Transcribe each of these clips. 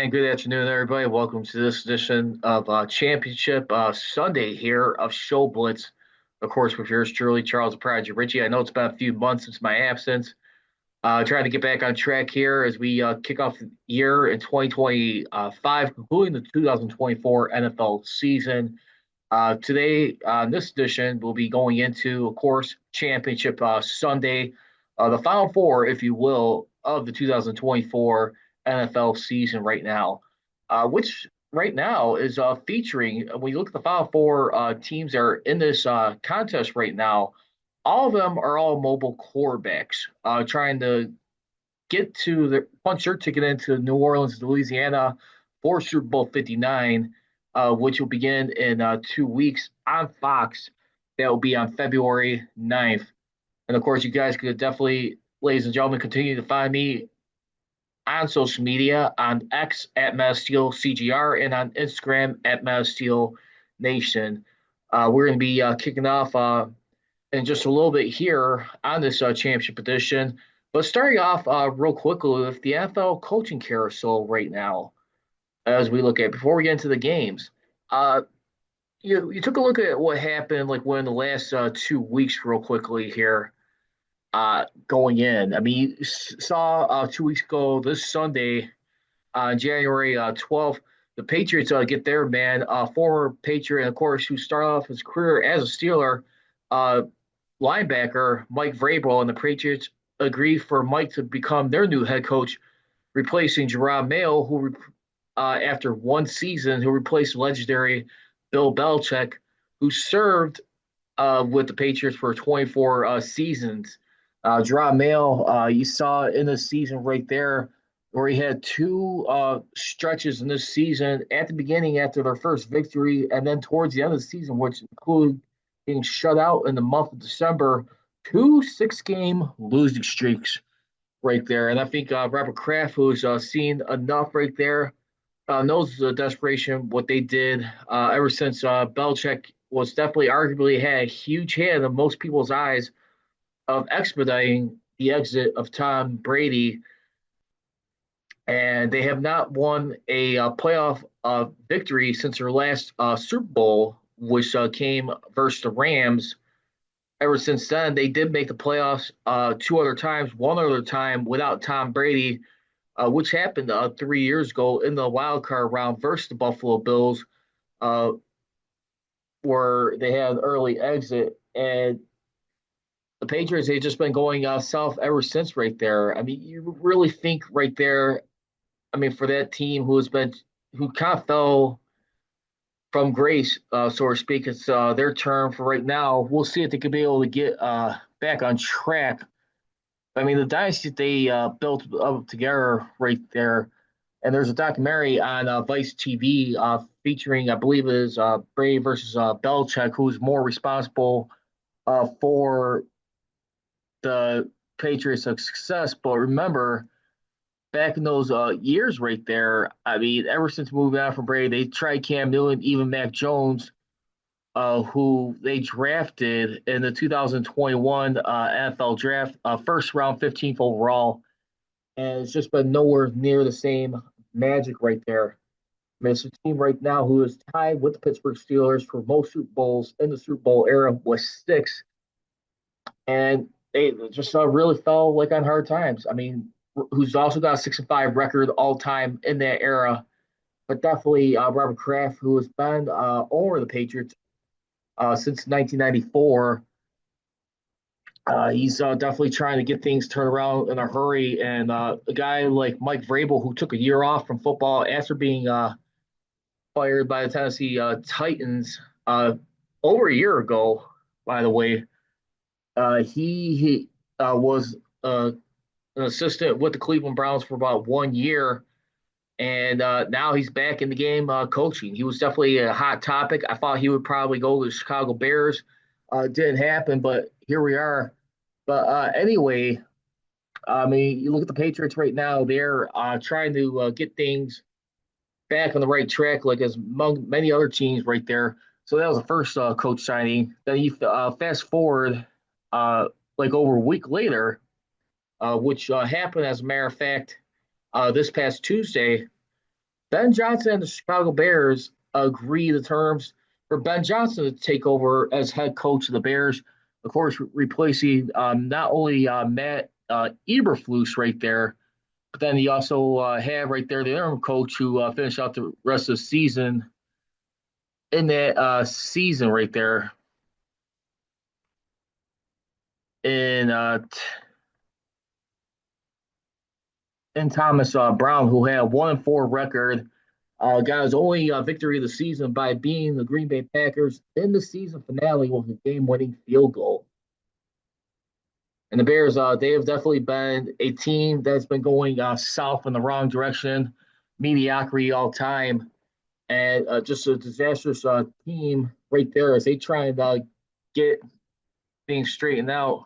And good afternoon, everybody. Welcome to this edition of Championship Sunday here of Show Blitz. Of course, with yours truly, Charles the Prodigy Richie. I know it's been a few months since my absence. Trying to get back on track here as we kick off the year in 2025, concluding the 2024 NFL season. Today, on this edition, we'll be going into, of course, Championship Sunday, the Final Four, if you will, of the 2024 NFL season right now, which right now is featuring, when you look at the Final Four teams that are in this contest right now, all of them are all mobile quarterbacks trying to get to the punch their ticket into New Orleans, Louisiana for Super Bowl 59, which will begin in 2 weeks on Fox. That will be on February 9th. And of course, you guys could definitely, ladies and gentlemen, continue to find me on social media on X at Masteel CGR and on Instagram at Masteel Nation. We're going to be kicking off in just a little bit here on this championship edition. But starting off real quickly with the NFL coaching carousel right now, as we look at before we get into the games. Uh, you took a look at what happened like within the last 2 weeks real quickly here going in. I mean, you saw 2 weeks ago this Sunday on January 12th, the Patriots get their man, former Patriot, and of course, who started off his career as a Steeler, uh, linebacker Mike Vrabel, and the Patriots agreed for Mike to become their new head coach, replacing Jerome Mayo, who after one season, who replaced legendary Bill Belichick, who served with the Patriots for 24 seasons. Jerome Mayo, you saw in the season right there where he had two stretches in this season at the beginning after their first victory, and then towards the end of the season, which included being shut out in the month of December, two 6-game losing streaks right there. And I think Robert Kraft, who's seen enough right there, knows the desperation what they did ever since Belichick was definitely arguably had a huge hand in most people's eyes of expediting the exit of Tom Brady, and they have not won a playoff victory since their last Super Bowl, which came versus the Rams. Ever since then, they did make the playoffs two other times, one other time without Tom Brady, which happened 3 years ago in the wild card round versus the Buffalo Bills, uh, where they had an early exit. And the Patriots, they've just been going south ever since right there. I mean, you really think right there, I mean, for that team who kind of fell from grace, so to speak, it's their turn for right now. We'll see if they could be able to get back on track. I mean, the dynasty they built up together right there, and there's a documentary on Vice TV featuring, I believe, it is Brady versus Belichick, who's more responsible for the Patriots' success. But remember, back in those years right there, I mean, ever since moving on from Brady, they tried Cam Newton, even Mac Jones, who they drafted in the 2021 NFL draft, first round, 15th overall. And it's just been nowhere near the same magic right there. I mean, it's a team right now who is tied with the Pittsburgh Steelers for most Super Bowls in the Super Bowl era with six. And they just really fell like on hard times. I mean, who's also got a 6-5 record all time in that era, but definitely Robert Kraft, who has been over the Patriots since 1994. He's definitely trying to get things turned around in a hurry. And a guy like Mike Vrabel, who took a year off from football after being fired by the Tennessee Titans over a year ago, by the way, he was an assistant with the Cleveland Browns for about 1 year, and now he's back in the game coaching. He was definitely a hot topic. I thought he would probably go to the Chicago Bears. Didn't happen, but here we are. But anyway, I mean, you look at the Patriots right now; they're trying to get things back on the right track, like as among many other teams right there. So that was the first coach signing. Then you fast forward, uh, like over a week later, which happened as a matter of fact this past Tuesday. Ben Johnson and the Chicago Bears agree the terms for Ben Johnson to take over as head coach of the Bears. Of course, replacing not only Matt Eberflus right there, but then you also have right there the interim coach who finished out the rest of the season in that season right there in in Thomas Brown, who had a 1-4 record. Got his only victory of the season by beating the Green Bay Packers in the season finale with a game-winning field goal. And the Bears, they have definitely been a team that's been going south in the wrong direction, mediocrity all time, and just a disastrous team right there as they try and get things straightened out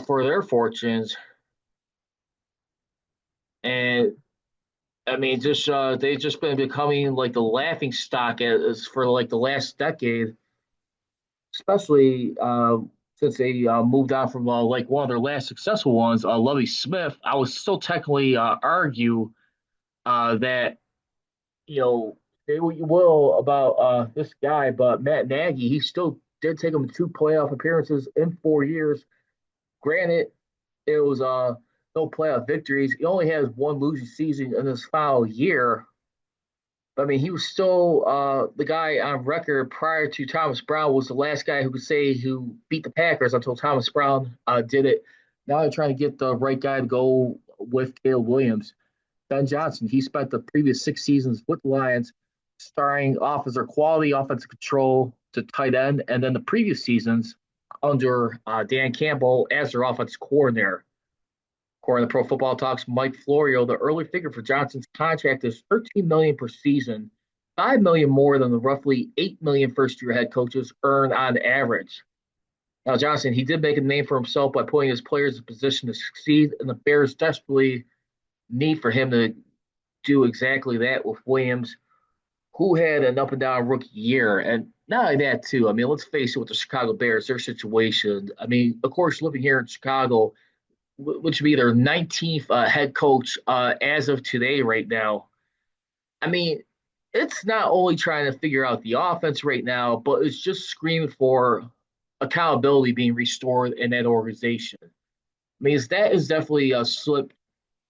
for their fortunes. And I mean, just they've just been becoming like the laughing stock as for like the last decade, especially since they moved on from like one of their last successful ones, Lovie Smith. I would still technically argue that say what you will about this guy, but Matt Nagy, he still did take him to two playoff appearances in 4 years. Granted, it was no playoff victories. He only has one losing season in this final year. I mean, he was still the guy on record prior to Thomas Brown was the last guy who could say who beat the Packers until Thomas Brown did it. Now they're trying to get the right guy to go with Caleb Williams. Ben Johnson, he spent the previous 6 seasons with the Lions, starting off as their quality offensive control to tight end, and then the previous seasons under Dan Campbell as their offensive coordinator. According to Pro Football Talks, Mike Florio, the early figure for Johnson's contract is $13 million per season, $5 million more than the roughly $8 million first-year head coaches earn on average. Now, Johnson, he did make a name for himself by putting his players in position to succeed, and the Bears desperately need for him to do exactly that with Williams, who had an up and down rookie year. And not only that, too. I mean, let's face it, with the Chicago Bears, their situation. I mean, of course, living here in Chicago, which would be their 19th head coach as of today, right now. I mean, it's not only trying to figure out the offense right now, but it's just screaming for accountability being restored in that organization. I mean, that is definitely a slip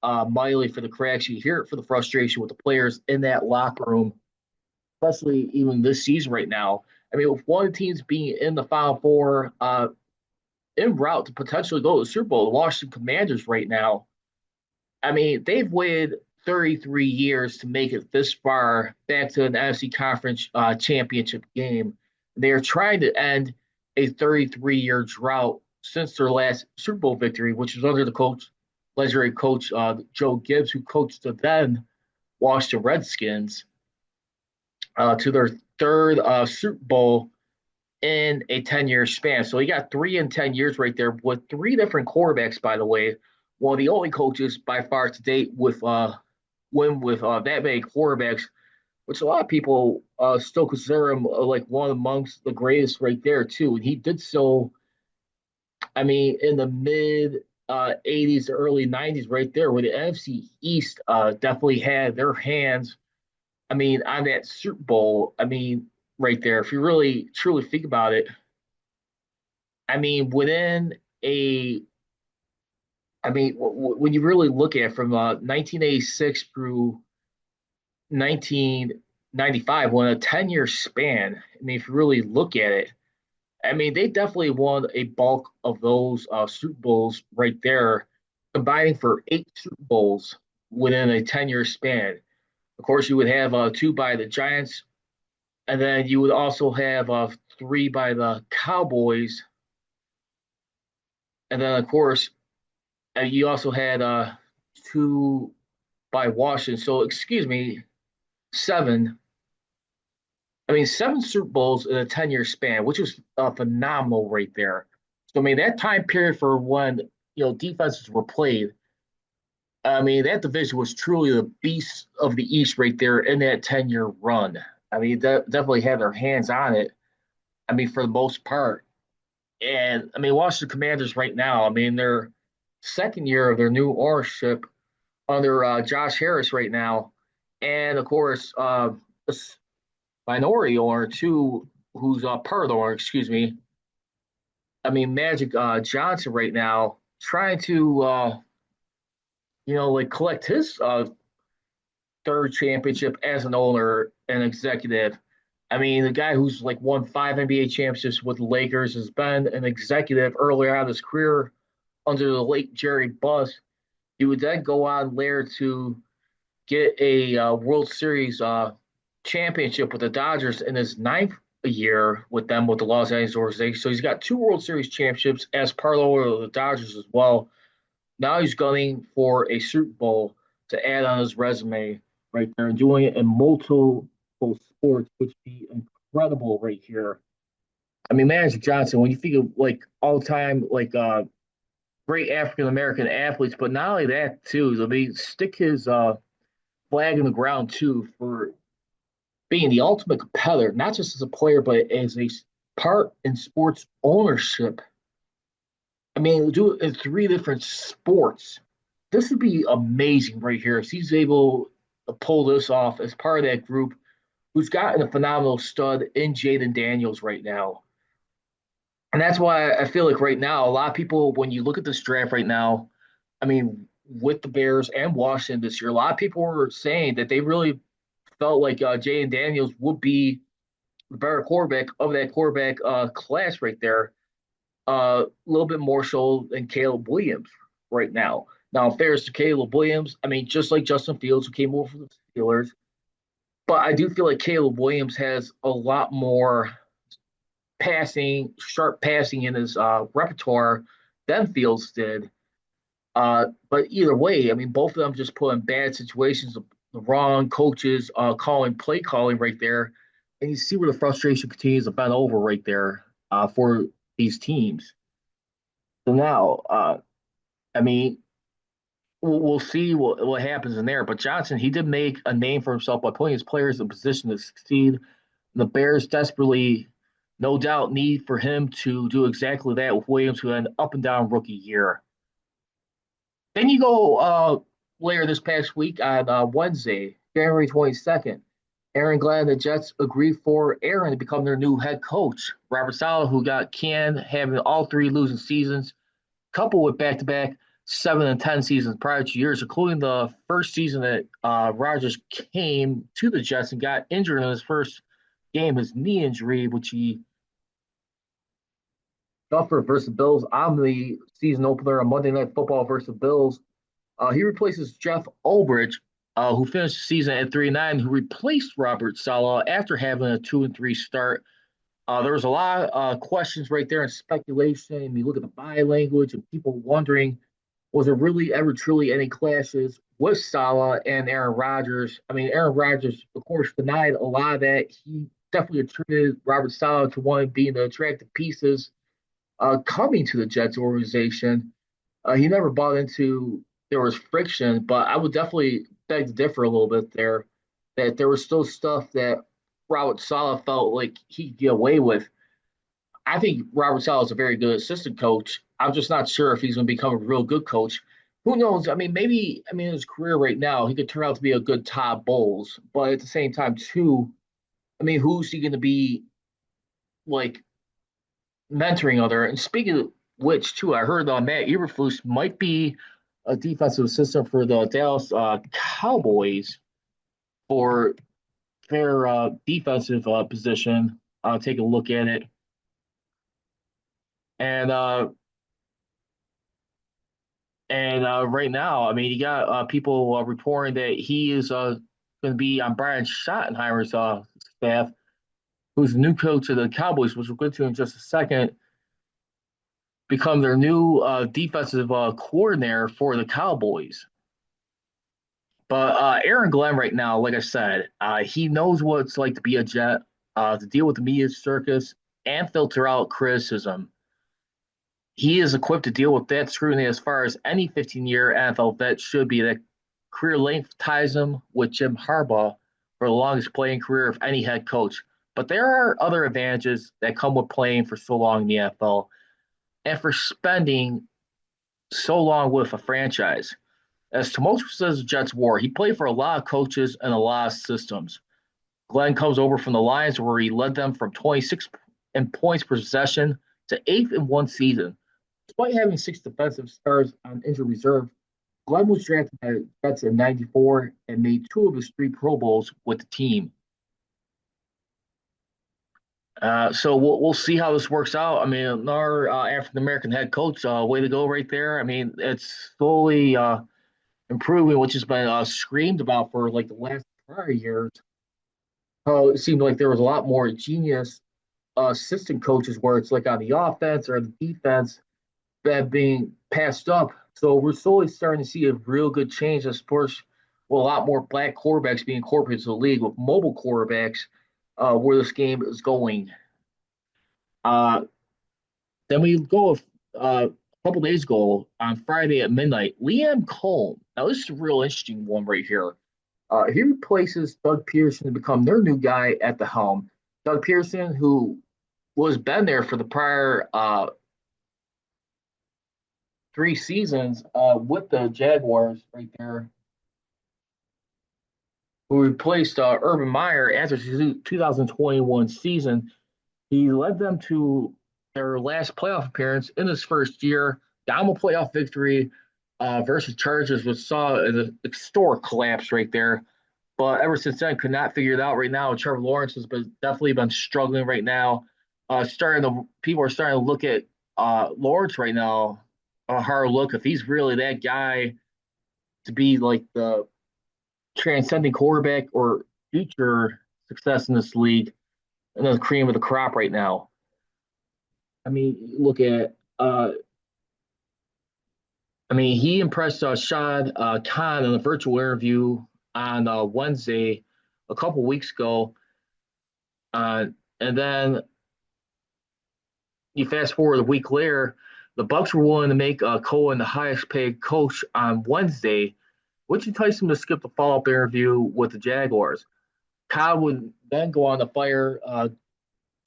mightily for the cracks. You hear it for the frustration with the players in that locker room, especially even this season right now. I mean, with one of the teams being in the Final Four, en route to potentially go to the Super Bowl, the Washington Commanders right now. I mean, they've waited 33 years to make it this far back to an NFC Conference championship game. They are trying to end a 33-year drought since their last Super Bowl victory, which was under the legendary coach Joe Gibbs, who coached the then Washington Redskins to their third Super Bowl in a 10-year span. So he got 3 in 10 years right there with three different quarterbacks, by the way. One of the only coaches by far to date with win with that many quarterbacks, which a lot of people still consider him like one amongst the greatest right there too. And he did so, I mean, in the mid 80s to early 90s right there, where the NFC East definitely had their hands, I mean, on that Super Bowl. I mean, right there, if you really truly think about it, I mean, within a, I mean, when you really look at it from 1986 through 1995, when a 10-year span, I mean, if you really look at it, I mean, they definitely won a bulk of those Super Bowls right there, combining for 8 Super Bowls within a 10-year span. Of course, you would have two by the Giants, and then you would also have three by the Cowboys, and then of course you also had two by Washington. So excuse me, seven. I mean, seven Super Bowls in a 10-year span, which is phenomenal right there. So I mean, that time period for when defenses were played. I mean, that division was truly the beast of the East right there in that 10-year run. I mean, definitely had their hands on it. I mean, for the most part. And I mean, Washington Commanders right now, I mean, their second year of their new ownership, under Josh Harris right now, and of course, this minority owner too, who's part of the owner, excuse me. I mean, Magic Johnson right now trying to like collect his third championship as an owner and executive. I mean, the guy who's like won five NBA championships with the Lakers has been an executive earlier on in his career under the late Jerry Buss. He would then go on later to get a World Series championship with the Dodgers in his ninth year with them with the Los Angeles organization. So he's got two World Series championships as part of the Dodgers as well. Now he's gunning for a Super Bowl to add on his resume right there and doing it in multiple sports, which would be incredible right here. I mean, Magic Johnson, when you think of like all time, like great African American athletes, but not only that, too, I mean, stick his flag in the ground, too, for being the ultimate competitor, not just as a player, but as a part in sports ownership. I mean, do it in three different sports. This would be amazing right here if he's able to pull this off as part of that group who's gotten a phenomenal stud in Jaden Daniels right now. And that's why I feel like right now, a lot of people, when you look at this draft right now, I mean, with the Bears and Washington this year, a lot of people were saying that they really felt like Jaden Daniels would be the better quarterback of that quarterback class right there. A little bit more so than Caleb Williams right now. Now, in fairness to Caleb Williams, I mean, just like Justin Fields, who came over from the Steelers, but I do feel like Caleb Williams has a lot more passing, sharp passing in his repertoire than Fields did. But either way, I mean, both of them just put in bad situations, the wrong coaches calling play calling right there, and you see where the frustration continues to bend over right there for these teams. So now, I mean, we'll see what happens in there. But Johnson, he did make a name for himself by putting his players in position to succeed. The Bears desperately, no doubt, need for him to do exactly that with Williams, who had an up and down rookie year. Then you go later this past week on Wednesday, January 22nd. Aaron Glenn and the Jets agreed for Aaron to become their new head coach. Robert Saleh, who got canned, having all three losing seasons, coupled with back-to-back 7 and 10 seasons prior to years, including the first season that Rodgers came to the Jets and got injured in his first game, his knee injury, which he suffered versus the Bills on the season opener on Monday Night Football versus the Bills. He replaces Jeff Ulbrich, who finished the season at 3-9, who replaced Robert Saleh after having a 2-3 start. There was a lot of questions right there and speculation. You look at the body language and people wondering, was there really ever truly any clashes with Saleh and Aaron Rodgers? I mean, Aaron Rodgers, of course, denied a lot of that. He definitely attributed Robert Saleh to one being the attractive pieces coming to the Jets organization. He never bought into there was friction, but I would definitely beg to differ a little bit there. That there was still stuff that Robert Saleh felt like he could get away with. I think Robert Saleh is a very good assistant coach. I'm just not sure if he's going to become a real good coach. Who knows? I mean, maybe in his career right now, he could turn out to be a good Todd Bowles, but at the same time, too, I mean, who's he going to be like mentoring other? And speaking of which, too, I heard Matt Eberflus might be a defensive assistant for the Dallas Cowboys for their defensive position. I'll take a look at it. And right now, I mean, you got people reporting that he is going to be on Brian Schottenheimer's staff, who's the new coach of the Cowboys, which we'll get to in just a second, become their new defensive coordinator for the Cowboys. But Aaron Glenn right now, like I said, he knows what it's like to be a Jet, to deal with the media circus and filter out criticism. He is equipped to deal with that scrutiny as far as any 15-year NFL vet should be. That career length ties him with Jim Harbaugh for the longest playing career of any head coach. But there are other advantages that come with playing for so long in the NFL and for spending so long with a franchise. As tumultuous as the Jets were, he played for a lot of coaches and a lot of systems. Glenn comes over from the Lions, where he led them from 26 in points per possession to eighth in one season. Despite having six defensive stars on injured reserve, Glenn was drafted by the Jets in '94 and made two of his three Pro Bowls with the team. So we'll see how this works out. I mean, our African American head coach, way to go right there. I mean, it's slowly improving, which has been screamed about for like the last prior years. It seemed like there was a lot more genius assistant coaches where it's like on the offense or the defense that being passed up. So we're slowly starting to see a real good change of sports with a lot more black quarterbacks being incorporated into the league with mobile quarterbacks where this game is going. Uh, then we go a couple days ago on Friday at midnight. Liam Cohn. Now this is a real interesting one right here. He replaces Doug Pearson to become their new guy at the helm. Doug Pearson, who was been there for the prior three seasons with the Jaguars right there, who replaced Urban Meyer after the 2021 season. He led them to their last playoff appearance in his first year, down a playoff victory versus Chargers, which saw an historic collapse right there. But ever since then, could not figure it out right now. Trevor Lawrence has definitely been struggling right now. People are starting to look at Lawrence right now, a hard look if he's really that guy to be like the transcending quarterback or future success in this league and the cream of the crop right now. I mean, look at he impressed Shad Khan in a virtual interview on Wednesday a couple weeks ago. And then you fast forward a week later, the Bucks were willing to make Cohen the highest paid coach on Wednesday, which enticed him to skip the follow up interview with the Jaguars. Kyle would then go on to fire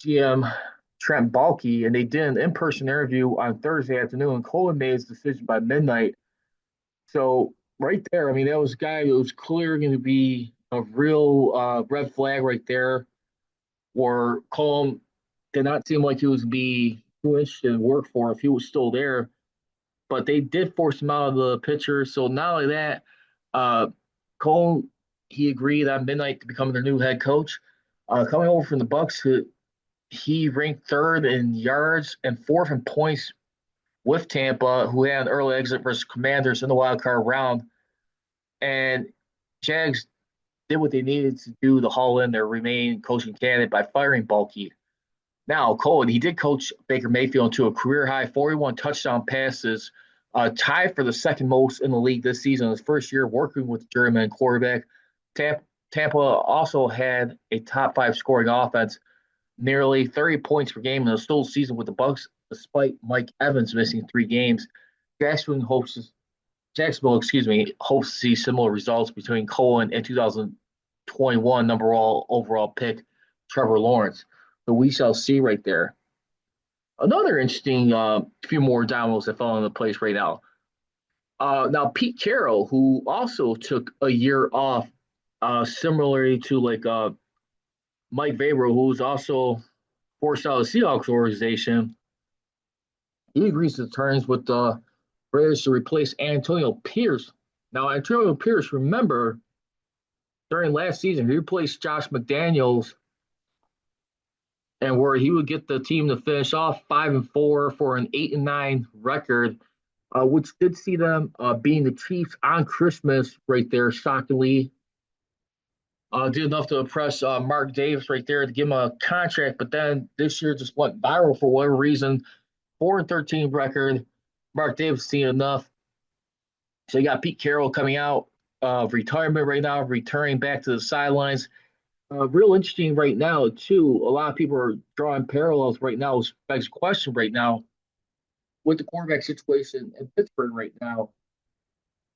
GM Trent Baalke, and they did an in person interview on Thursday afternoon. And Cohen made his decision by midnight. So, right there, I mean, that was a guy who was clearly going to be a real red flag right there, where Cohen did not seem like he was be too interested in work for if he was still there. But they did force him out of the picture. So not only that, uh, Cole he agreed on midnight to become their new head coach. Coming over from the Bucks, he ranked third in yards and fourth in points with Tampa, who had an early exit versus Commanders in the wild card round. And Jags did what they needed to do to haul in their remaining coaching candidate by firing Baalke. Now, Cole, he did coach Baker Mayfield to a career high 41 touchdown passes, tied for the second most in the league this season. His first year working with the German quarterback. Tampa also had a top five scoring offense, nearly 30 points per game in a full season with the Bucks, despite Mike Evans missing 3 games. Jacksonville, hopes to see similar results between Cohen and 2021 number one overall pick Trevor Lawrence. So we shall see right there. Another interesting few more dominoes that fell into place right now. Now Pete Carroll, who also took a year off, similarly to like Mike Vrabel, who's also forced out of the Seahawks organization, he agrees to terms with the Raiders to replace Antonio Pierce. Now Antonio Pierce, remember, during last season, he replaced Josh McDaniels, and where he would get the team to finish off 5-4 for an 8-9 record, which did see them beating the Chiefs on Christmas right there, shockingly. Did enough to impress Mark Davis right there to give him a contract, but then this year just went viral for whatever reason. 4-13 record. Mark Davis seen enough. So you got Pete Carroll coming out of retirement right now, returning back to the sidelines. Real interesting right now, too. A lot of people are drawing parallels right now. Begs question right now with the quarterback situation in Pittsburgh right now.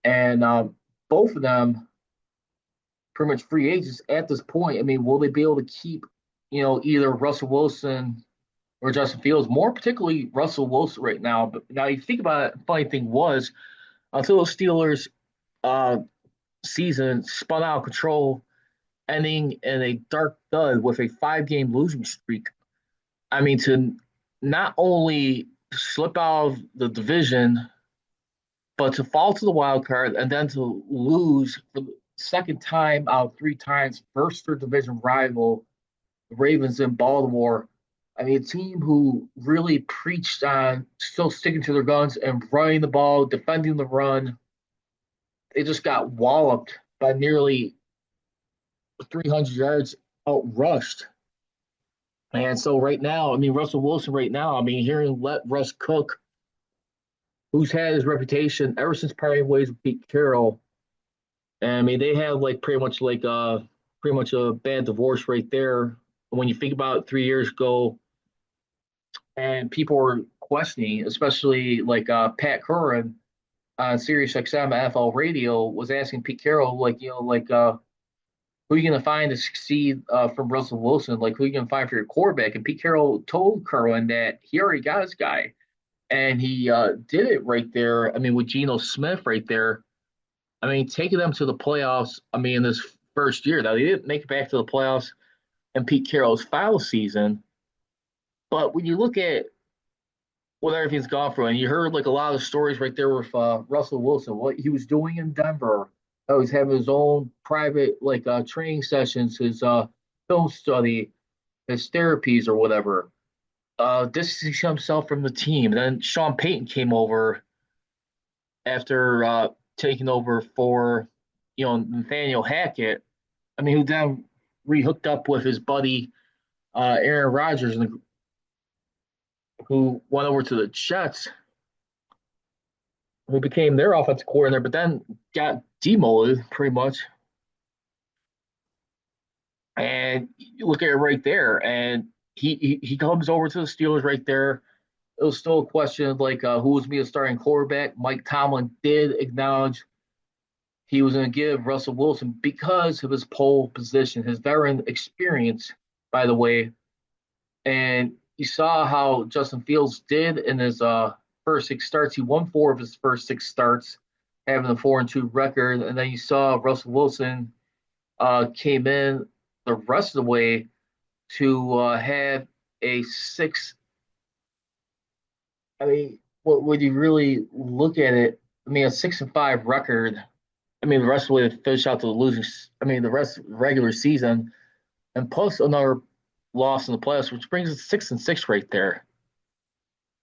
And both of them pretty much free agents at this point. I mean, will they be able to keep, either Russell Wilson or Justin Fields, more particularly Russell Wilson right now? But now you think about it, the funny thing was, until the Steelers uh, season spun out of control, ending in a dark dud with a 5 game losing streak. I mean, to not only slip out of the division, but to fall to the wild card and then to lose for the second time out of 3 times versus their division rival, the Ravens in Baltimore. I mean, a team who really preached on still sticking to their guns and running the ball, defending the run. They just got walloped by nearly 300 yards out rushed. And so right now, I mean, Russell Wilson right now, I mean, hearing let Russ cook, who's had his reputation ever since parting ways with Pete Carroll. And I mean, they have like pretty much a bad divorce right there. When you think about it, 3 years ago, and people were questioning, especially like Pat Curran on Sirius XM NFL Radio was asking Pete Carroll, like, who are you going to find to succeed from Russell Wilson? Like, who are you going to find for your quarterback? And Pete Carroll told Curran that he already got his guy. And he did it right there. I mean, with Geno Smith right there. I mean, taking them to the playoffs. I mean, in this first year, now they didn't make it back to the playoffs in Pete Carroll's final season. But when you look at what everything's gone through, and you heard like a lot of stories right there with Russell Wilson, what he was doing in Denver. How he's having his own private training sessions, his film study, his therapies or whatever. Distancing himself from the team. Then Sean Payton came over after taking over for Nathaniel Hackett. I mean, who then rehooked up with his buddy Aaron Rodgers, and who went over to the Jets, who became their offensive coordinator, but then got demoted pretty much. And you look at it right there, and he comes over to the Steelers right there. It was still a question of like who was being a starting quarterback. Mike Tomlin did acknowledge he was going to give Russell Wilson because of his pole position, his veteran experience, by the way. And you saw how Justin Fields did in his first 6 starts. He won 4 of his first 6 starts, having a 4-2 record. And then you saw Russell Wilson came in the rest of the way to have a six. I mean, when you really look at it, I mean, a 6-5 record. I mean, the rest would finish out the losing. I mean, the rest of the regular season, and plus another loss in the playoffs, which brings us 6-6 right there.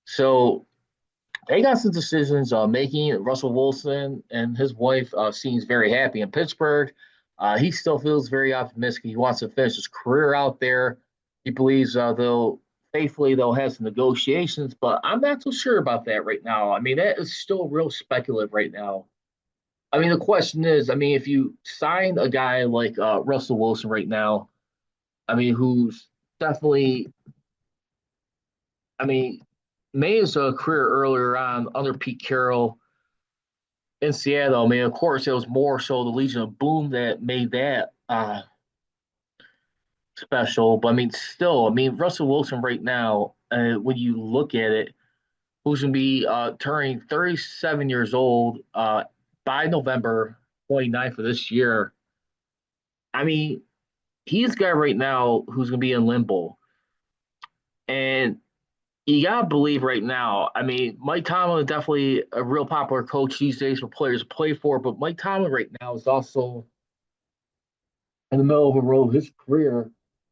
So they got some decisions making. Russell Wilson and his wife seems very happy in Pittsburgh. He still feels very optimistic. He wants to finish his career out there. He believes they'll have some negotiations, but I'm not so sure about that right now. I mean, that is still real speculative right now. I mean, the question is, I mean, if you sign a guy like Russell Wilson right now, I mean, who's definitely, I mean, made his career earlier on under Pete Carroll in Seattle. I mean, of course, it was more so the Legion of Boom that made that special. But I mean, still, I mean, Russell Wilson right now, when you look at it, who's going to be turning 37 years old by November 29th of this year. I mean, he's a guy right now who's going to be in limbo. And you gotta believe right now. I mean, Mike Tomlin is definitely a real popular coach these days for players to play for, but Mike Tomlin right now is also in the middle of a road of his career,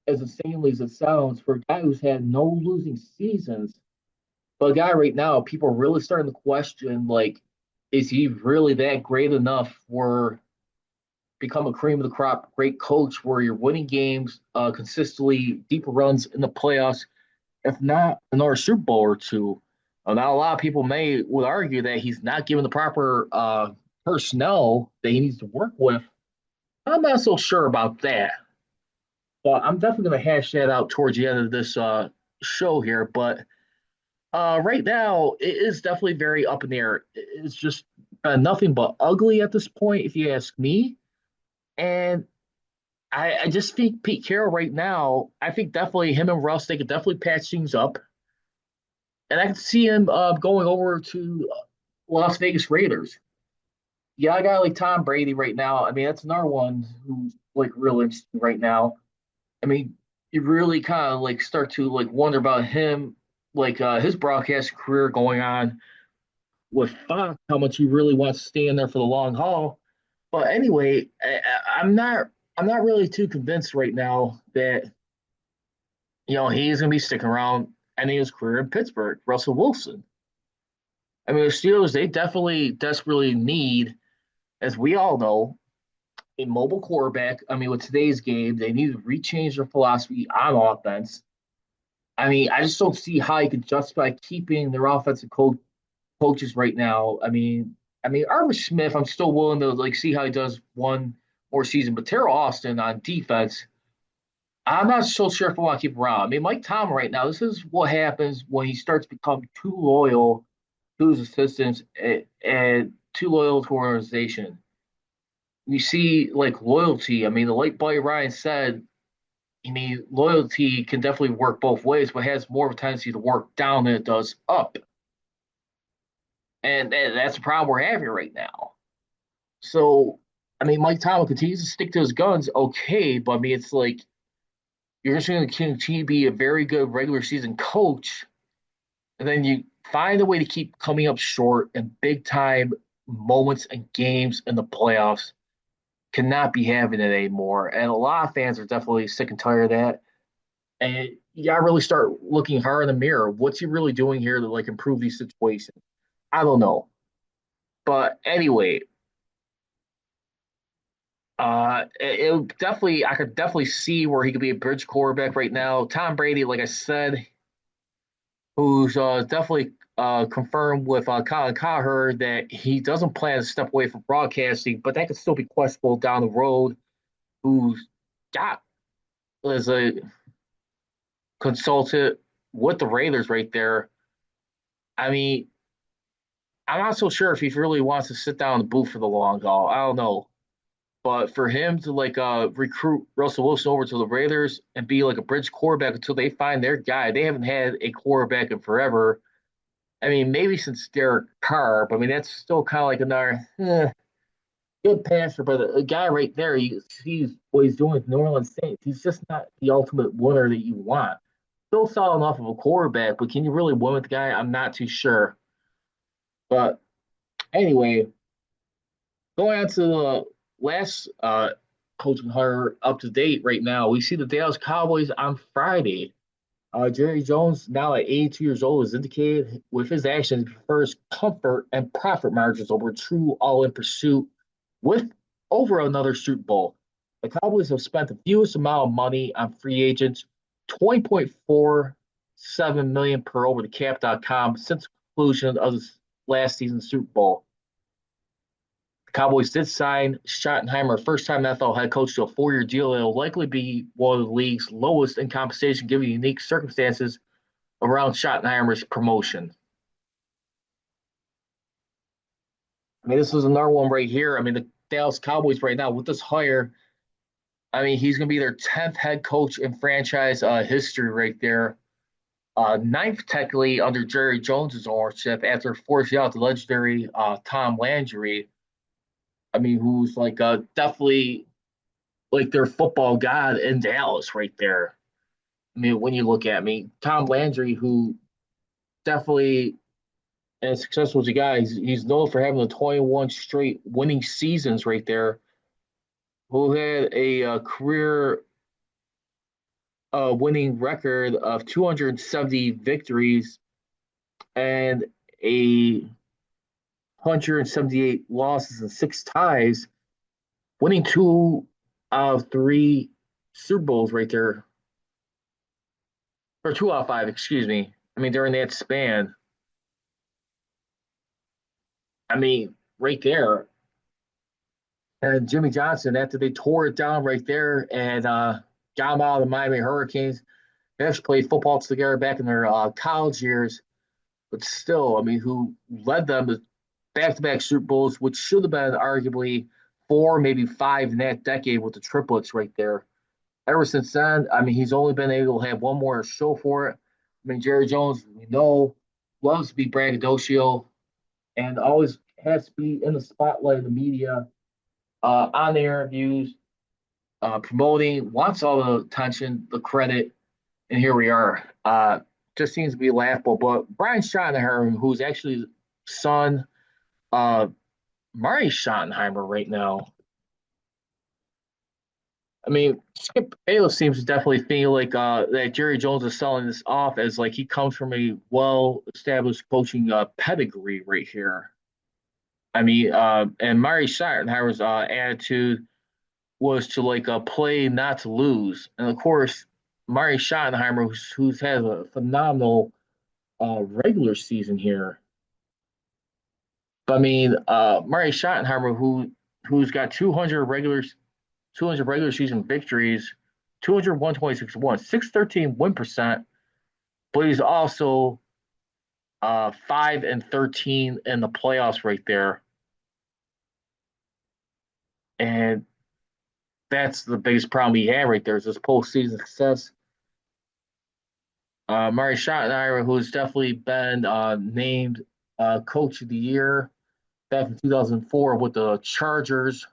as insanely as it sounds, for a guy who's had no losing seasons. But a guy right now, people are really starting to question, like, is he really that great enough for become a cream of the crop great coach where you're winning games consistently, deeper runs in the playoffs, if not another Super Bowl or two. Now, a lot of people would argue that he's not given the proper personnel that he needs to work with. I'm not so sure about that, but I'm definitely going to hash that out towards the end of this show here. But right now, it is definitely very up in the air. It's just nothing but ugly at this point, if you ask me. And I just think Pete Carroll right now, I think definitely him and Russ, they could definitely patch things up. And I can see him going over to Las Vegas Raiders. yeah, I got like Tom Brady right now. I mean, that's another one who's like real interesting right now. I mean, you really kind of like start to like wonder about him, like his broadcast career going on with Fox, how much he really wants to stay in there for the long haul. But anyway, I'm not really too convinced right now that he's going to be sticking around ending his career in Pittsburgh. Russell Wilson. I mean, the Steelers they definitely desperately need, as we all know, a mobile quarterback. I mean, with today's game, they need to rechange their philosophy on offense. I mean, I just don't see how you could justify keeping their offensive coaches right now. I mean, Arthur Smith, I'm still willing to like see how he does one more season, but Terrell Austin on defense, I'm not so sure if I want to keep around. I mean, Mike Tom right now, this is what happens when he starts to become too loyal to his assistants and too loyal to organization. We see like loyalty. I mean, the late Buddy Ryan said, I mean, loyalty can definitely work both ways, but has more of a tendency to work down than it does up. And that's the problem we're having right now. So, I mean, Mike Tomlin continues to stick to his guns, okay, but I mean, it's like you're just going to continue to be a very good regular season coach, and then you find a way to keep coming up short in big time moments and games in the playoffs. Cannot be having it anymore. And a lot of fans are definitely sick and tired of that. And you gotta really start looking hard in the mirror. What's he really doing here to like improve these situations? I don't know. But anyway, it definitely I could definitely see where he could be a bridge quarterback right now. Tom Brady, like I said, who's definitely confirmed with Colin Cowherd that he doesn't plan to step away from broadcasting, but that could still be questionable down the road. Who's got as a consultant with the Raiders right there. I mean, I'm not so sure if he really wants to sit down in the booth for the long haul. I don't know. But for him to like recruit Russell Wilson over to the Raiders and be like a bridge quarterback until they find their guy, they haven't had a quarterback in forever. I mean, maybe since Derek Carr, but I mean that's still kind of like another good passer, but a guy right there, you see what he's doing with New Orleans Saints. He's just not the ultimate winner that you want. Still solid enough of a quarterback, but can you really win with the guy? I'm not too sure. But anyway, going on to the last coaching hire up to date right now, we see the Dallas Cowboys on Friday. Jerry Jones, now at 82 years old, has indicated with his actions he prefers comfort and profit margins over true all-in pursuit with over another Super Bowl. The Cowboys have spent the fewest amount of money on free agents, 20.47 million per over the cap.com since the conclusion of this last season's Super Bowl. The Cowboys did sign Schottenheimer, first-time NFL head coach, to a 4-year deal that will likely be one of the league's lowest in compensation, given the unique circumstances around Schottenheimer's promotion. I mean, this is another one right here. I mean, the Dallas Cowboys right now with this hire, I mean, he's going to be their 10th head coach in franchise history right there. Ninth technically under Jerry Jones's ownership after forcing out the legendary Tom Landry. I mean, who's like definitely like their football god in Dallas right there. I mean, when you look at me, Tom Landry, who definitely as successful as a guy, he's known for having the 21 straight winning seasons right there. Who had a career winning record of 270 victories and a 178 losses and six ties, winning two out of three Super Bowls right there, or two out of five, excuse me. I mean, during that span, I mean, right there. And Jimmy Johnson, after they tore it down right there and got him out of the Miami Hurricanes, they actually played football together back in their college years. But still, I mean, who led them to back-to-back Super Bowls, which should have been arguably four, maybe five in that decade with the triplets right there. Ever since then, I mean, he's only been able to have one more show for it. I mean, Jerry Jones, we know, loves to be braggadocio and always has to be in the spotlight of the media, on the interviews, promoting, wants all the attention, the credit, and here we are. Just seems to be laughable. But Brian Schottenheimer, who's actually son, uh, Murray Schottenheimer right now. I mean, Skip Bayless seems to definitely feel like that Jerry Jones is selling this off as like he comes from a well-established coaching pedigree right here. I mean, and Murray Schottenheimer's attitude was to like play not to lose, and of course, Murray Schottenheimer, who's had a phenomenal regular season here. But I mean, Murray Schottenheimer, who's got 200 regular season victories, 200, 126, 1, 613 win percent, but he's also 5-13 in the playoffs right there. And that's the biggest problem he had right there is this postseason success. Murray Schottenheimer, who's definitely been named Coach of the Year back in 2004 with the Chargers,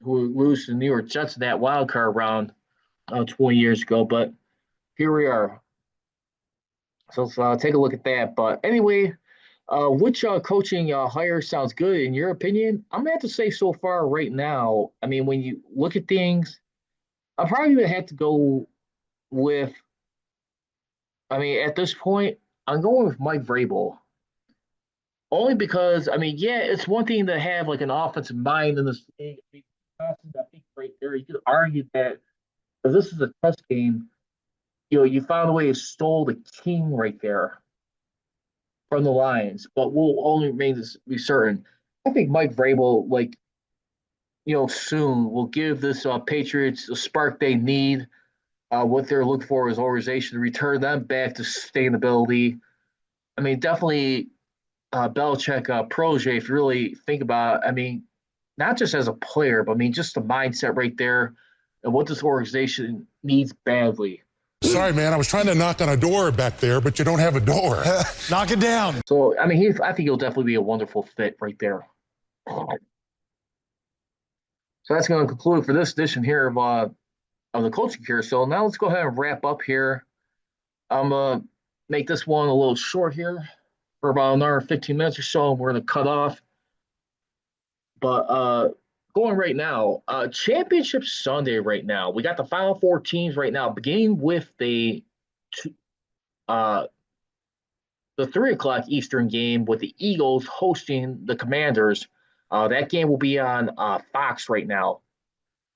who lose to the New York Jets in that wild card round 20 years ago. But here we are. So let's take a look at that. But anyway, which coaching hire sounds good in your opinion? I'm gonna have to say so far right now. I mean, when you look at things, I'm probably gonna have to go with. I mean, at this point, I'm going with Mike Vrabel. Only because I mean, yeah, it's one thing to have like an offensive mind in this league. I think right there, you could argue that if this is a test game, you found a way to stole the king right there from the Lions, but we'll only remain to be certain. I think Mike Vrabel, like soon will give this Patriots the spark they need. What they're looking for is organization to return them back to sustainability. I mean, definitely Belichick protege. If you really think about it, I mean, not just as a player, but I mean, just the mindset right there and what this organization needs badly. Sorry, man. I was trying to knock on a door back there, but you don't have a door. Knock it down. So, I mean, I think he'll definitely be a wonderful fit right there. So that's going to conclude for this edition here of the coaching carousel. Now let's go ahead and wrap up here. I'm going to make this one a little short here for about another 15 minutes or so. We're going to cut off. But going right now, Championship Sunday right now. We got the Final Four teams right now, beginning with uh, the 3 o'clock Eastern game with the Eagles hosting the Commanders. That game will be on Fox right now.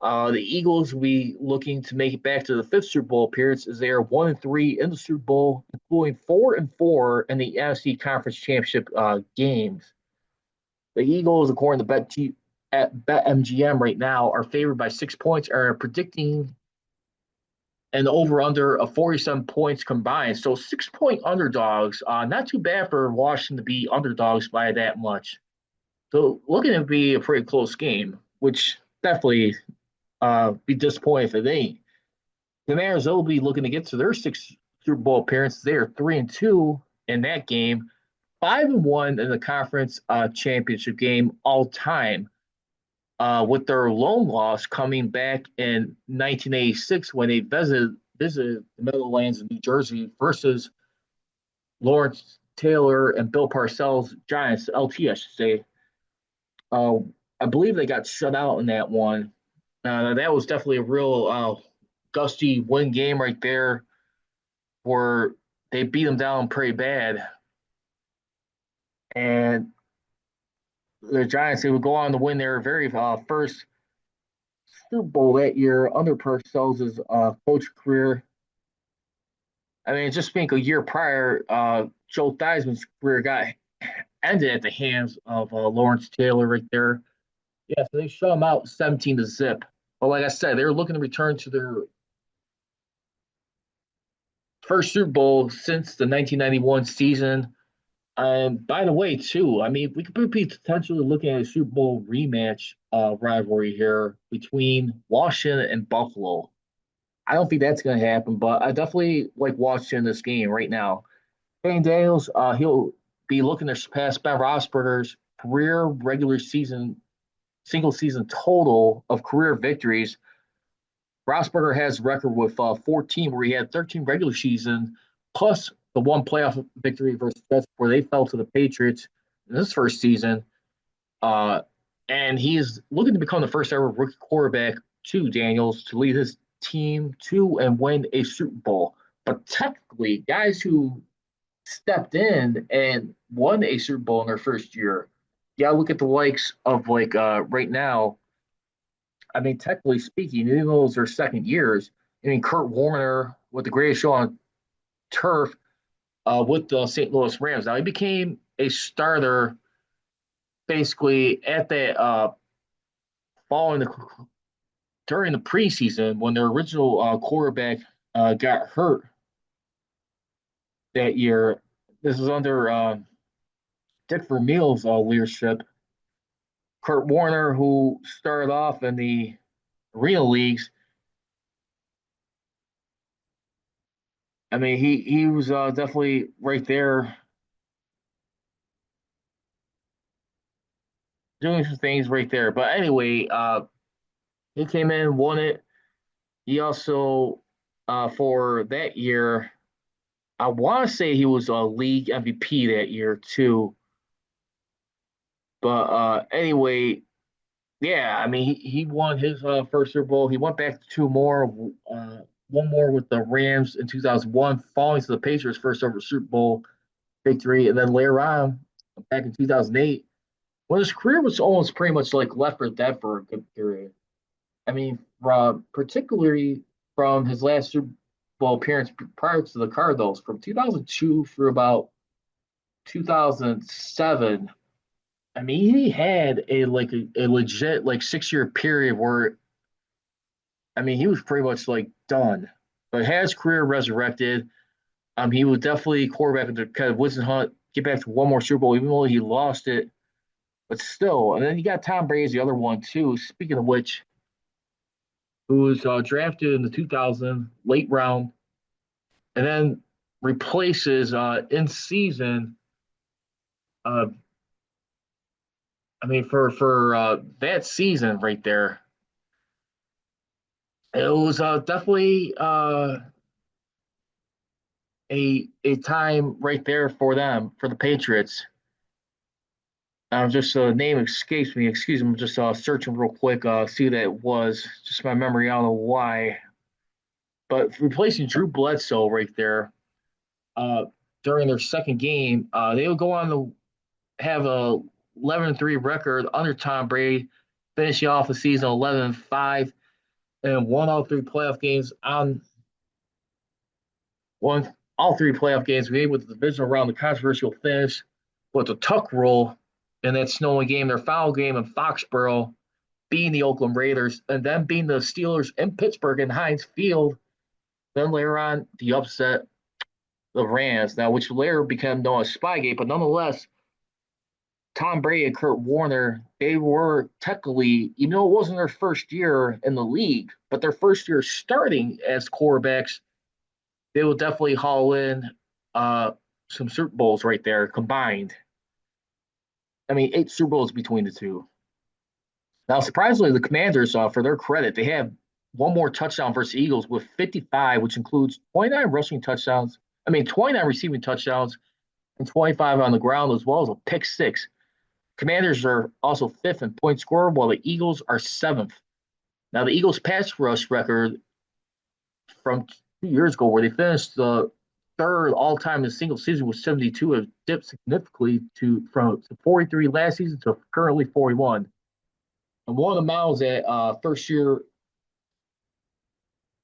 The Eagles will be looking to make it back to the fifth Super Bowl appearance as they are 1-3 in the Super Bowl, including 4-4 in the NFC Conference Championship games. The Eagles, according to BetMGM right now, are favored by 6 points, are predicting an over-under of 47 points combined. So 6-point underdogs, not too bad for Washington to be underdogs by that much. So looking to be a pretty close game, which definitely be disappointed if it ain't. The Mariners will be looking to get to their sixth Super Bowl appearance. They are 3-2 in that game, 5-1 in the conference championship game all time. With their lone loss coming back in 1986 when they visited the Meadowlands in New Jersey versus Lawrence Taylor and Bill Parcells Giants, LT, I should say. I believe they got shut out in that one. That was definitely a real gusty win game right there where they beat them down pretty bad. And the Giants, they would go on to win their very first Super Bowl that year under Parcells' coach career. I mean, just think a year prior, Joe Theismann's career got ended at the hands of Lawrence Taylor right there. Yeah, so they shut him out 17-0. But like I said, they were looking to return to their first Super Bowl since the 1991 season. By the way, too, I mean, we could be potentially looking at a Super Bowl rematch rivalry here between Washington and Buffalo. I don't think that's going to happen, but I definitely like watching this game right now. Shane Daniels, he'll be looking to surpass Ben Roethlisberger's career regular season, single season total of career victories. Roethlisberger has a record with 14, where he had 13 regular season plus the one playoff victory versus Jets, where they fell to the Patriots in this first season. Uh, and he is looking to become the first ever rookie quarterback to Daniels to lead his team to and win a Super Bowl. But technically, guys who stepped in and won a Super Bowl in their first year, yeah, look at the likes of right now. I mean, technically speaking, even though those are second years, I mean, Kurt Warner with the greatest show on turf with the St. Louis Rams. Now he became a starter basically at that following the during the preseason when their original quarterback got hurt that year. This is under Dick Vermeil's leadership. Kurt Warner, who started off in the arena leagues, I mean, he was definitely right there doing some things right there. But anyway, he came in, won it. He also, for that year, I want to say he was a league MVP that year too. But anyway, yeah, I mean, he won his first Super Bowl. He went back to two more, one more with the Rams in 2001, falling to the Patriots' first ever Super Bowl victory. And then later on, back in 2008, when his career was almost pretty much like left for dead for a good period. I mean, particularly from his last Super Bowl appearance prior to the Cardinals, from 2002 through about 2007. I mean, he had a legit like 6 year period where I mean he was pretty much like done, but had his career resurrected. He was definitely quarterback to kind of Winston Hunt get back to one more Super Bowl, even though he lost it, but still. And then you got Tom Brady as the other one too. Speaking of which, who was drafted in the 2000 late round, and then replaces in season. Uh, I mean, for that season right there, it was definitely a time right there for them for the Patriots. Just name escapes me. Excuse me. I'm just searching real quick. See who that was. Just my memory. I don't know why. But replacing Drew Bledsoe right there uh, during their second game, they would go on to have a 11-3 record under Tom Brady, finishing off the season 11-5, and won all three playoff games on won all three playoff games. We with the divisional round, the controversial finish with the tuck rule in that snowy game, their foul game in Foxborough, beating the Oakland Raiders, and then beating the Steelers in Pittsburgh in Heinz Field. Then later on, the upset the Rams, now which later became known as Spygate, but nonetheless, Tom Brady and Kurt Warner, they were technically, even though it wasn't their first year in the league, but their first year starting as quarterbacks, they will definitely haul in some Super Bowls right there combined. I mean, 8 Super Bowls between the two. Now, surprisingly, the Commanders, for their credit, they have one more touchdown versus Eagles with 55, which includes 29 rushing touchdowns. I mean, 29 receiving touchdowns and 25 on the ground, as well as a pick six. Commanders are also fifth in point score, while the Eagles are seventh. Now, the Eagles' pass rush record from 2 years ago, where they finished the third all-time in a single season with 72, have dipped significantly from 43 last season to currently 41. And one of the miles that first-year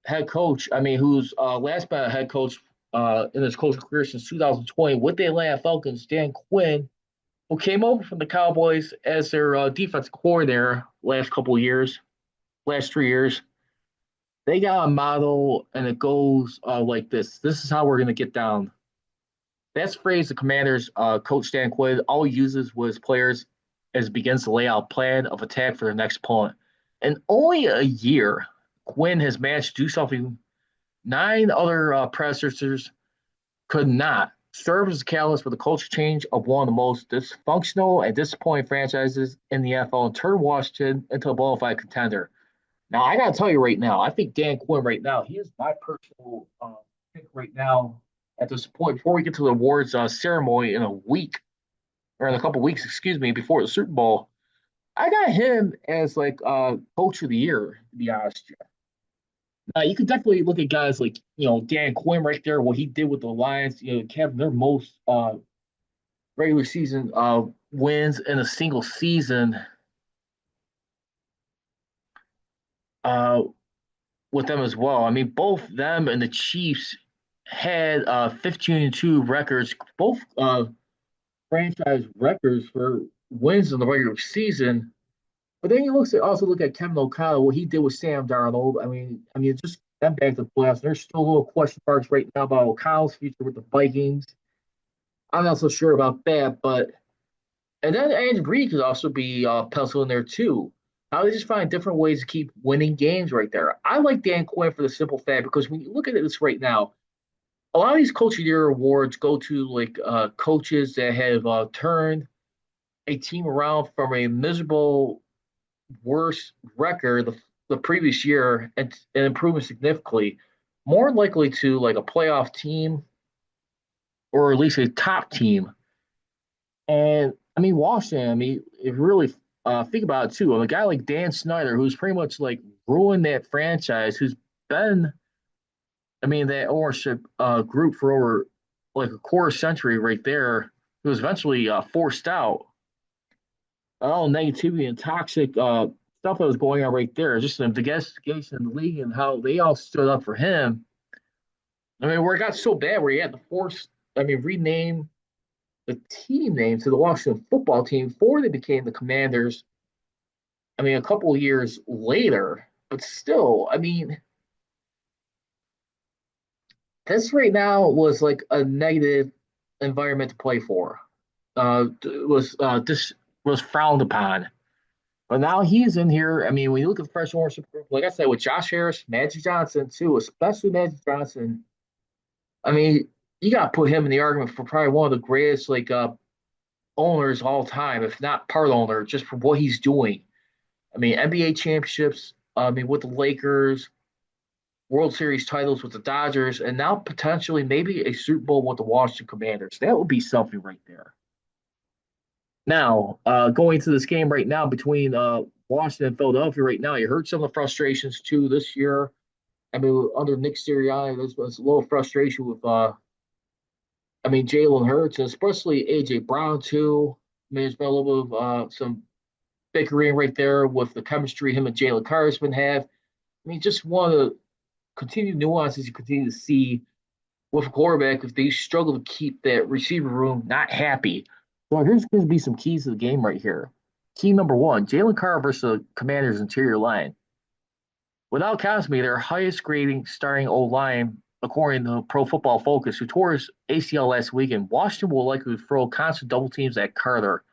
head coach, I mean, who's last been a head coach in his coaching career since 2020 with the Atlanta Falcons, Dan Quinn, who came over from the Cowboys as their defense core there last couple of years, last 3 years. They got a model, and it goes like this. This is how we're going to get down. That's the phrase the Commanders coach Dan Quinn all uses with his players as he begins to lay out a plan of attack for their next opponent. In only a year, Quinn has managed to do something 9 other predecessors could not. served as a catalyst for the culture change of one of the most dysfunctional and disappointing franchises in the NFL and turned Washington into a bona fide contender. Now, I got to tell you right now, I think Dan Quinn right now, he is my personal pick right now at this point before we get to the awards ceremony in a week or in a couple weeks, excuse me, before the Super Bowl. I got him as like coach of the year, to be honest. You could definitely look at guys like Dan Quinn right there, what he did with the Lions, having their most regular season wins in a single season uh, with them as well. I mean, both them and the Chiefs had 15-2 records, both franchise records for wins in the regular season. But then you also look at Kevin O'Connell, what he did with Sam Darnold. I mean, just them back to the playoffs. There's still little question marks right now about O'Connell's future with the Vikings. I'm not so sure about that, but and then Andy Reid could also be penciled in there too. How they just find different ways to keep winning games right there. I like Dan Quinn for the simple fact because when you look at this right now, a lot of these Coach of the Year awards go to like coaches that have turned a team around from a miserable, worse record the previous year and improving significantly. More likely to like a playoff team or at least a top team. And I mean, Washington, I mean, if you really think about it too, a guy like Dan Snyder, who's pretty much like ruined that franchise, who's been, I mean, that ownership group for over like a quarter century right there, who was eventually forced out. All negativity and toxic stuff that was going on right there, just an investigation in the league and how they all stood up for him. I mean, where it got so bad where he had to force, I mean, rename the team name to the Washington football team before they became the Commanders. I mean, a couple of years later, but still, I mean, this right now was like a negative environment to play for. This was frowned upon. But now he's in here. I mean, when you look at the fresh ownership group, like I said, with Josh Harris, Magic Johnson too, especially Magic Johnson. I mean, you got to put him in the argument for probably one of the greatest like owners of all time, if not part owner, just for what he's doing. I mean, NBA championships. I mean, with the Lakers, World Series titles with the Dodgers, and now potentially maybe a Super Bowl with the Washington Commanders. That would be something right there. Now, going to this game right now between Washington and Philadelphia right now, you heard some of the frustrations too this year. I mean, under Nick Sirianni, there's was a little frustration with, I mean, Jalen Hurts, and especially A.J. Brown too. I mean, there's been a little bit of some bickering right there with the chemistry him and Jalen Carter's been have. I mean, just one of the continued nuances you continue to see with a quarterback if they struggle to keep that receiver room not happy. So here's going to be some keys to the game right here. Key number one, Jalen Carter versus the Commanders' interior line. Without Cosme, their highest grading starting O-line, according to Pro Football Focus, who tore his ACL last weekend, Washington will likely throw constant double teams at Carter.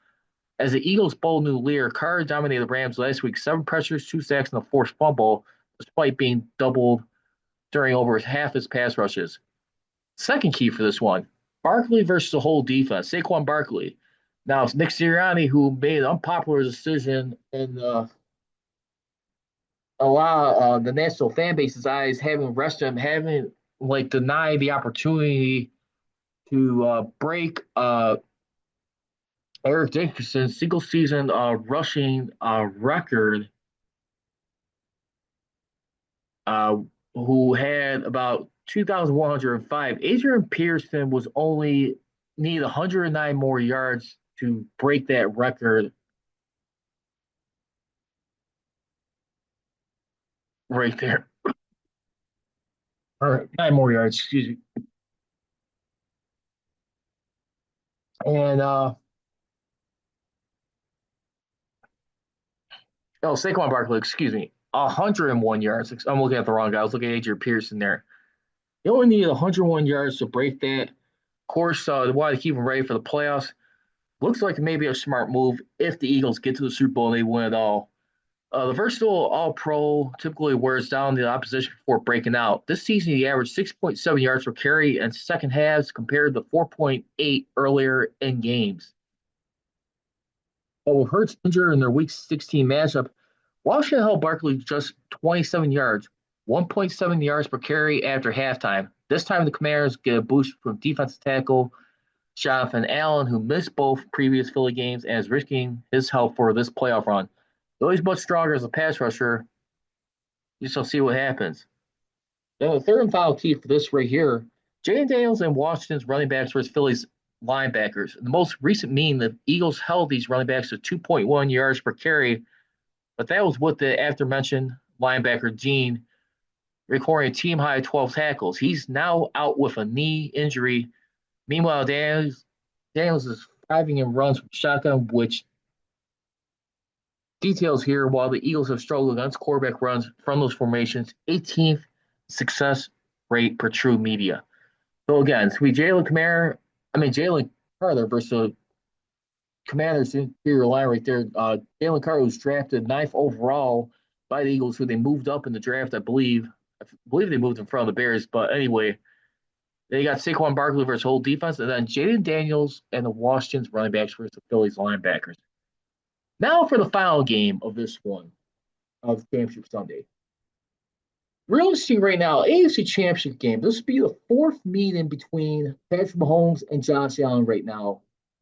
As the Eagles' bold new leader, Carter dominated the Rams last week, 7 pressures, 2 sacks, and a forced fumble, despite being doubled during over half his pass rushes. Second key for this one, Barkley versus the whole defense. Saquon Barkley. Now, it's Nick Sirianni who made an unpopular decision in a lot of the national fan base's eyes, having rested him, having like denied the opportunity to break Eric Dickerson's single season rushing record, uh, who had about 2,105. Adrian Pearson was only need 109 more yards to break that record right there. Or 9 more yards, excuse me. And Saquon Barkley, excuse me, 101 yards. I'm looking at the wrong guy. I was looking at Adrian Pearson there. They only need 101 yards to break that. Of course, they wanted to keep him ready for the playoffs. Looks like maybe a smart move if the Eagles get to the Super Bowl and they win it all. The versatile All-Pro typically wears down the opposition before breaking out. This season, he averaged 6.7 yards per carry in second halves compared to 4.8 earlier in games. But with Hurts injured in their Week 16 matchup, Washington held Barkley just 27 yards, 1.7 yards per carry after halftime. This time, the Commanders get a boost from defensive tackle Jonathan Allen, who missed both previous Philly games and is risking his health for this playoff run. Though he's much stronger as a pass rusher, you shall see what happens. Now, the third and final key for this right here, Jayden Daniels and Washington's running backs versus Philly's linebackers. In the most recent mean, the Eagles held these running backs to 2.1 yards per carry, but that was with the after mentioned linebacker Gene recording a team high 12 tackles. He's now out with a knee injury. Meanwhile, Daniels is driving and runs from shotgun, which details here while the Eagles have struggled against quarterback runs from those formations, 18th success rate per True Media. So again, it's Jalen Carter versus the Commanders' interior line right there. Jalen Carter was drafted 9th overall by the Eagles, who they moved up in the draft, I believe. I believe they moved in front of the Bears, but anyway, they got Saquon Barkley versus whole defense, and then Jayden Daniels and the Washington's running backs versus the Phillies linebackers. Now for the final game of this one of Championship Sunday. Realistically, right now, AFC Championship game. This would be the fourth meeting between Patrick Mahomes and Josh Allen right now.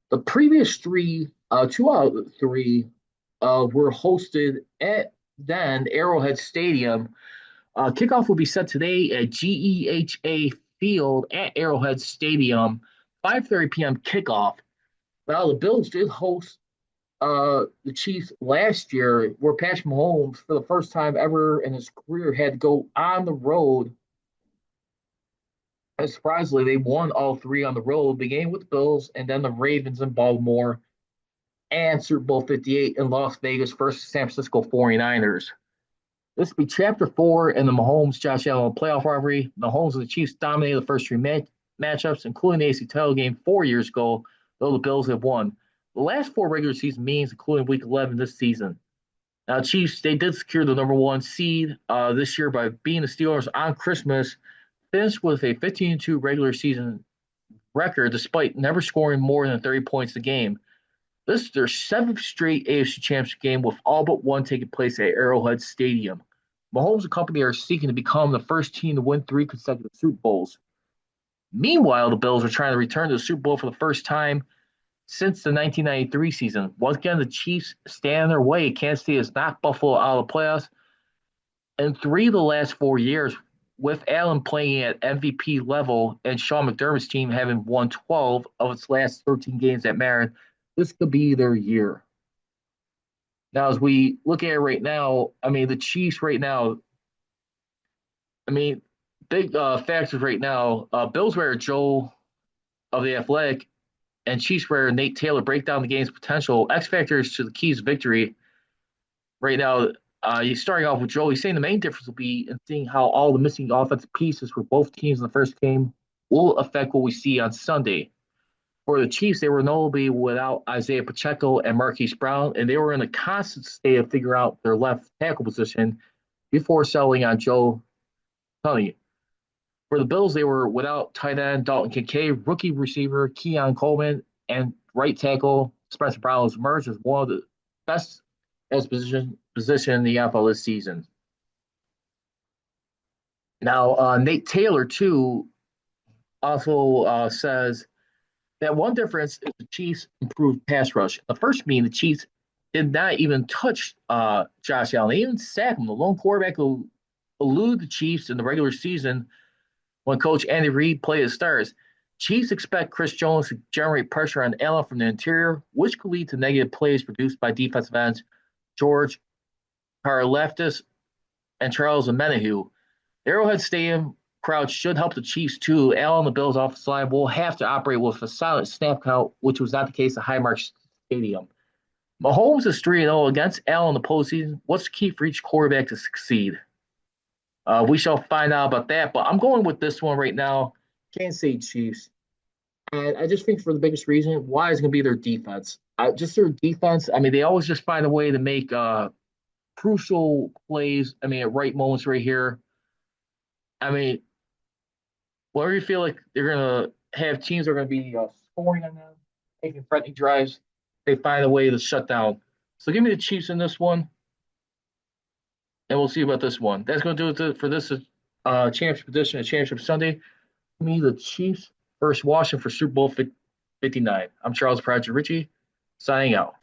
The previous three, 2 out of 3, were hosted at then Arrowhead Stadium. Kickoff will be set today at GEHA Field at Arrowhead Stadium, 5:30 p.m. kickoff. Now the Bills did host the Chiefs last year, where Patrick Mahomes, for the first time ever in his career, had to go on the road. And surprisingly, they won all three on the road, beginning with the Bills and then the Ravens in Baltimore and Super Bowl 58 in Las Vegas versus San Francisco 49ers. This will be Chapter 4 in the Mahomes-Josh Allen playoff rivalry. Mahomes and the Chiefs dominated the first three matchups, including the AFC title game 4 years ago, though the Bills have won the last 4 regular season meetings, including Week 11 this season. Now, Chiefs, they did secure the number 1 seed this year by beating the Steelers on Christmas, finished with a 15-2 regular season record despite never scoring more than 30 points a game. This is their 7th straight AFC Championship game, with all but one taking place at Arrowhead Stadium. Mahomes and company are seeking to become the first team to win 3 consecutive Super Bowls. Meanwhile, the Bills are trying to return to the Super Bowl for the first time since the 1993 season. Once again, the Chiefs stand in their way. Kansas City has knocked Buffalo out of the playoffs in 3 of the last 4 years, with Allen playing at MVP level and Sean McDermott's team having won 12 of its last 13 games that mattered. This could be their year. Now, as we look at it right now, the Chiefs right now, big factors right now. Bills writer Joe of The Athletic and Chiefs writer Nate Taylor break down the game's potential X factors to the Keys' victory. Right now, he's starting off with Joe. He's saying the main difference will be in seeing how all the missing offensive pieces for both teams in the first game will affect what we see on Sunday. For the Chiefs, they were notably without Isaiah Pacheco and Marquise Brown, and they were in a constant state of figuring out their left tackle position before settling on Joe Tunney. For the Bills, they were without tight end Dalton Kincaid, rookie receiver Keon Coleman, and right tackle Spencer Brown has emerged as one of the best as position in the NFL this season. Now, Nate Taylor, too, also says that one difference is the Chiefs' improved pass rush. The first meeting, the Chiefs did not even touch Josh Allen. They even sacked him. The lone quarterback who eluded the Chiefs in the regular season when Coach Andy Reid played his stars. Chiefs expect Chris Jones to generate pressure on Allen from the interior, which could lead to negative plays produced by defensive ends George Karlaftis and Charles Omenihu. Arrowhead Stadium crowd should help the Chiefs too. Allen, the Bills' offensive line, will have to operate with a silent snap count, which was not the case at Highmark Stadium. Mahomes is 3-0 against Allen in the postseason. What's the key for each quarterback to succeed? We shall find out about that, but I'm going with this one right now. Kansas City Chiefs. And I just think for the biggest reason, why is going to be their defense. Just their defense. They always just find a way to make crucial plays. I mean, at right moments right here. I mean, whenever you feel like they're gonna have teams that are gonna be scoring on them, making threatening drives, they find a way to shut down. So give me the Chiefs in this one, and we'll see about this one. That's gonna do it for this championship edition of Championship Sunday. Give me the Chiefs versus Washington for Super Bowl 59. I'm Charles Prodigy Richie, signing out.